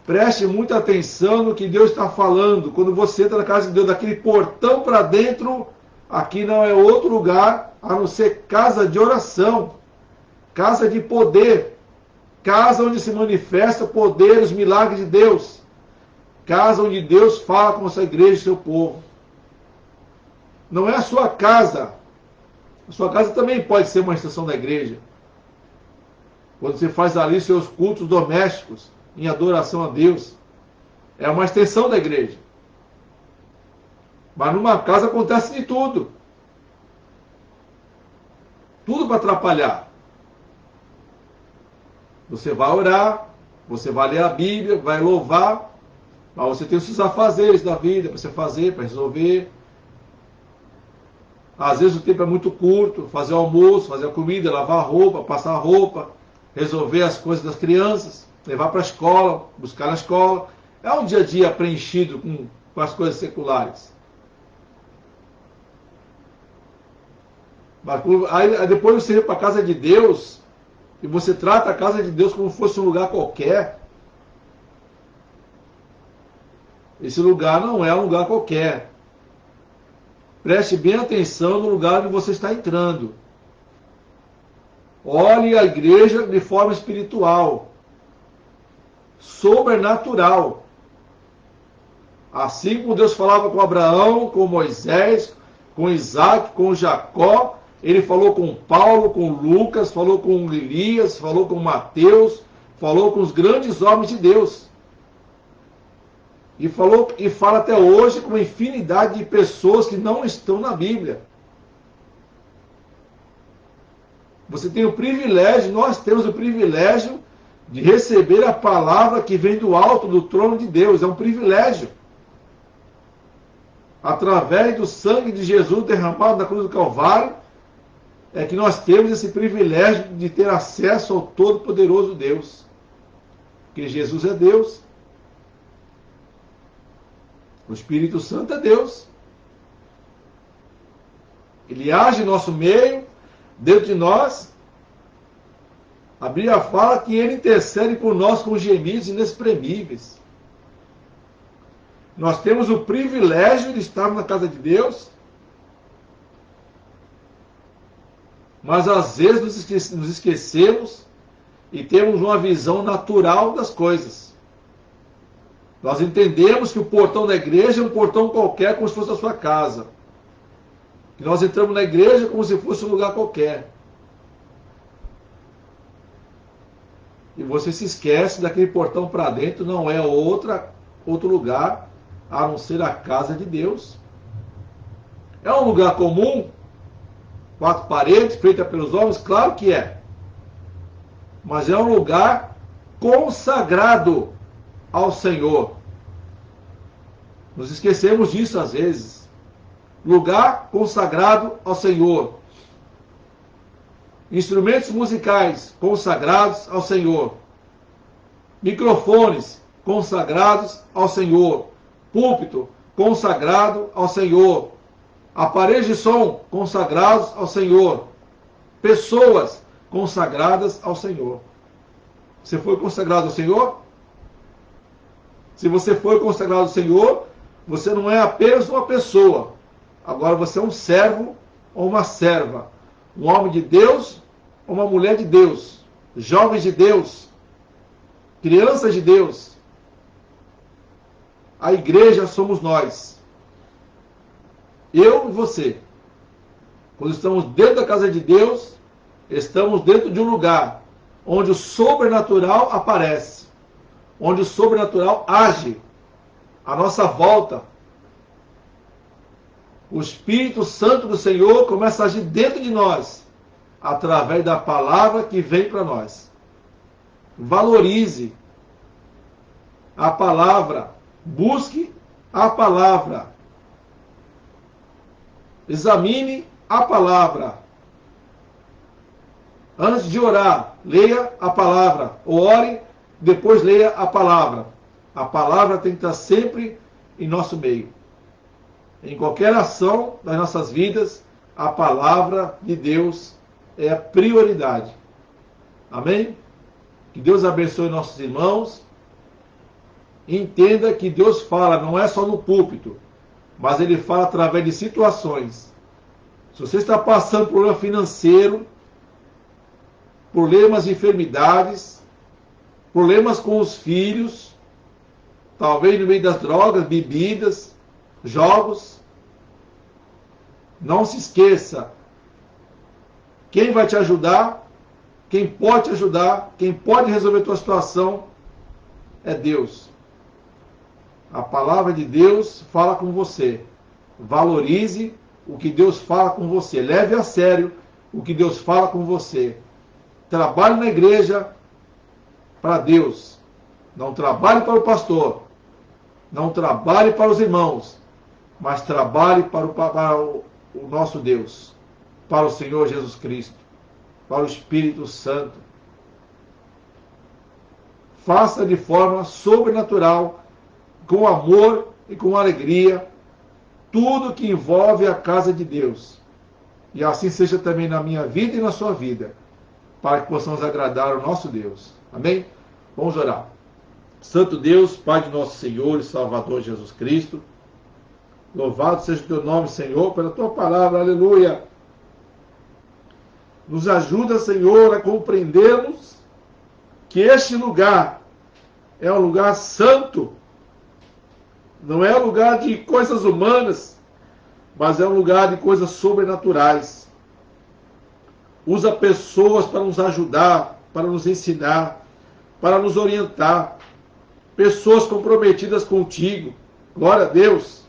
Preste muita atenção no que Deus está falando. Quando você entra na casa de Deus, daquele portão para dentro, aqui não é outro lugar a não ser casa de oração, casa de poder, casa onde se manifesta o poder, os milagres de Deus, casa onde Deus fala com a sua igreja e seu povo. Não é a sua casa. A sua casa também pode ser uma extensão da igreja. Quando você faz ali seus cultos domésticos, em adoração a Deus, é uma extensão da igreja. Mas numa casa acontece de tudo. Tudo para atrapalhar. Você vai orar, você vai ler a Bíblia, vai louvar, mas você tem os seus afazeres da vida para você fazer, para resolver. Às vezes o tempo é muito curto, fazer o almoço, fazer a comida, lavar a roupa, passar a roupa, resolver as coisas das crianças, levar para a escola, buscar na escola. É um dia a dia preenchido com as coisas seculares. Mas aí depois você vai para a casa de Deus e você trata a casa de Deus como se fosse um lugar qualquer. Esse lugar não é um lugar qualquer. Preste bem atenção no lugar onde você está entrando. Olhe a igreja de forma espiritual, sobrenatural. Assim como Deus falava com Abraão, com Moisés, com Isaac, com Jacó, ele falou com Paulo, com Lucas, falou com Elias, falou com Mateus, falou com os grandes homens de Deus. E fala até hoje com uma infinidade de pessoas que não estão na Bíblia. Você tem o privilégio, nós temos o privilégio de receber a palavra que vem do alto do trono de Deus. É um privilégio. Através do sangue de Jesus derramado na cruz do Calvário, é que nós temos esse privilégio de ter acesso ao Todo-Poderoso Deus. Porque Jesus é Deus. O Espírito Santo é Deus. Ele age em nosso meio, dentro de nós. A Bíblia fala que ele intercede por nós com gemidos inexprimíveis. Nós temos o privilégio de estar na casa de Deus. Mas às vezes nos esquecemos e temos uma visão natural das coisas. Nós entendemos que o portão da igreja é um portão qualquer, como se fosse a sua casa. Que nós entramos na igreja como se fosse um lugar qualquer. E você se esquece daquele portão para dentro, não é outro lugar a não ser a casa de Deus. É um lugar comum, 4 paredes, feita pelos homens? Claro que é. Mas é um lugar consagrado ao Senhor. Nos esquecemos disso às vezes. Lugar consagrado ao Senhor. Instrumentos musicais consagrados ao Senhor. Microfones consagrados ao Senhor. Púlpito consagrado ao Senhor. Aparelhos de som consagrados ao Senhor. Pessoas consagradas ao Senhor. Você foi consagrado ao Senhor? Se você foi consagrado ao Senhor, você não é apenas uma pessoa. Agora você é um servo ou uma serva. Um homem de Deus ou uma mulher de Deus. Jovens de Deus. Crianças de Deus. A igreja somos nós. Eu e você. Quando estamos dentro da casa de Deus, estamos dentro de um lugar onde o sobrenatural aparece. Onde o sobrenatural age à nossa volta. O Espírito Santo do Senhor começa a agir dentro de nós, através da palavra que vem para nós. Valorize a palavra, busque a palavra, examine a palavra. Antes de orar, leia a palavra, ore, depois leia a palavra. A palavra tem que estar sempre em nosso meio. Em qualquer ação das nossas vidas, a palavra de Deus é a prioridade. Amém? Que Deus abençoe nossos irmãos. Entenda que Deus fala, não é só no púlpito, mas Ele fala através de situações. Se você está passando por problema financeiro, problemas de enfermidades, problemas com os filhos, talvez no meio das drogas, bebidas, jogos, não se esqueça, quem vai te ajudar, quem pode te ajudar, quem pode resolver a tua situação é Deus. A palavra de Deus fala com você. Valorize o que Deus fala com você. Leve a sério o que Deus fala com você. Trabalhe na igreja para Deus. Não trabalhe para o pastor. Não trabalhe para os irmãos. Mas trabalhe para o nosso Deus. Para o Senhor Jesus Cristo. Para o Espírito Santo. Faça de forma sobrenatural, com amor e com alegria, tudo que envolve a casa de Deus. E assim seja também na minha vida e na sua vida, para que possamos agradar o nosso Deus. Amém? Vamos orar. Santo Deus, Pai de nosso Senhor e Salvador Jesus Cristo, louvado seja o teu nome, Senhor, pela tua palavra, aleluia. Nos ajuda, Senhor, a compreendermos que este lugar é um lugar santo, não é um lugar de coisas humanas, mas é um lugar de coisas sobrenaturais. Usa pessoas para nos ajudar, para nos ensinar, para nos orientar. Pessoas comprometidas contigo. Glória a Deus.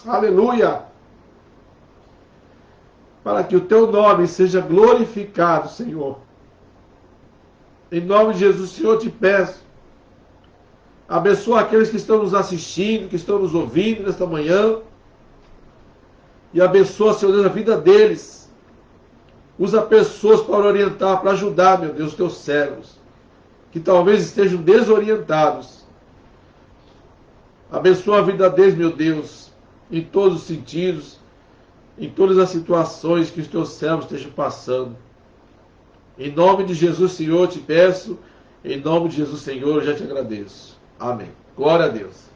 Aleluia. Para que o teu nome seja glorificado, Senhor. Em nome de Jesus, Senhor, te peço. Abençoa aqueles que estão nos assistindo, que estão nos ouvindo nesta manhã. E abençoa, Senhor Deus, a vida deles. Usa pessoas para orientar, para ajudar, meu Deus, os teus servos, que talvez estejam desorientados. Abençoa a vida deles, meu Deus, em todos os sentidos, em todas as situações que os teus servos estejam passando. Em nome de Jesus, Senhor, te peço. Em nome de Jesus, Senhor, eu já te agradeço. Amém. Glória a Deus.